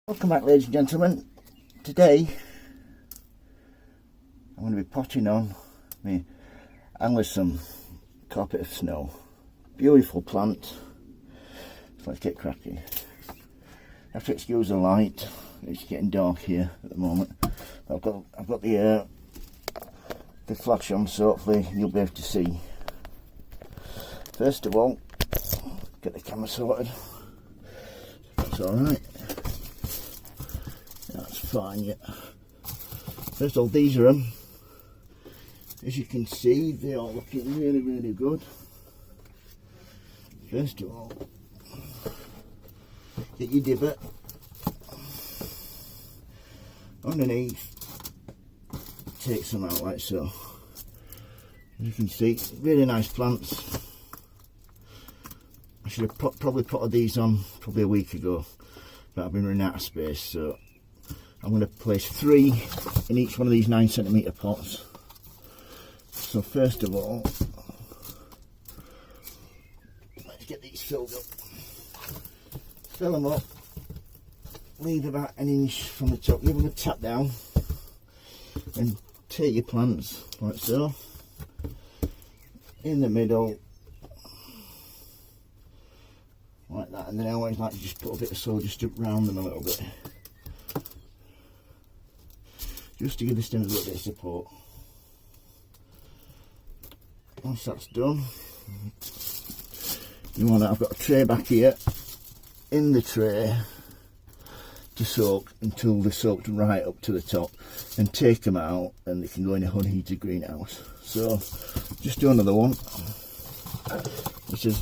Welcome back, ladies and gentlemen. Today I'm going to be potting on my Alyssum carpet of snow. Beautiful plant. So let's get cracking. I have to excuse the light. It's getting dark here at the moment. I've got the flash on, so hopefully you'll be able to see. First of all, get the camera sorted. That's all right. That's fine, yeah. First of all, these are them. As you can see, they are looking really, really good. First of all, get your divot underneath, take some out like so. As you can see, really nice plants. I should have probably potted these on probably a week ago, but I've been running out of space, so I'm going to place 3 in each one of these 9cm pots. So first of all, let's get these filled up. Fill them up, leave about an inch from the top, give them a tap down, and take your plants like so. In the middle, like that, and then I always like to just put a bit of soil just to round them a little bit, just to give the stems a little bit of support. Once that's done, you want to, I've got a tray back here. In the tray to soak until they're soaked right up to the top, and take them out and they can go in a unheated greenhouse. So just do another one, which is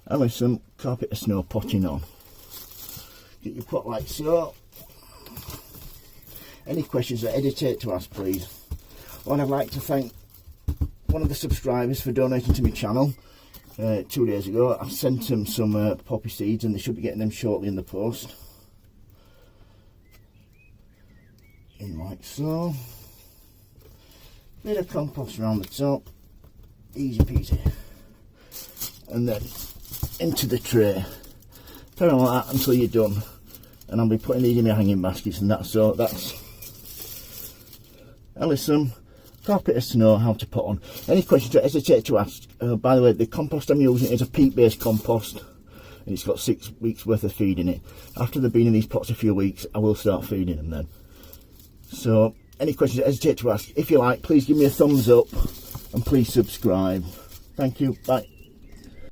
Alyssum carpet of snow potting on. Get your pot like so. Any questions, don't hesitate to ask, please. And I'd like to thank one of the subscribers for donating to my channel 2 days ago. I sent them some poppy seeds, and they should be getting them shortly in the post. In like so. Bit of compost around the top, easy peasy. And then into the tray. Carry on like that until you're done. And I'll be putting these in my hanging baskets and that. So that's Alyssum carpet of snow, how to put on. Any questions, don't hesitate to ask. By the way, the compost I'm using is a peat-based compost, and it's got 6 weeks worth of feed in it. After they've been in these pots a few weeks, I will start feeding them then. So any questions, don't hesitate to ask. If you like, please give me a thumbs up and please subscribe. Thank you. Bye.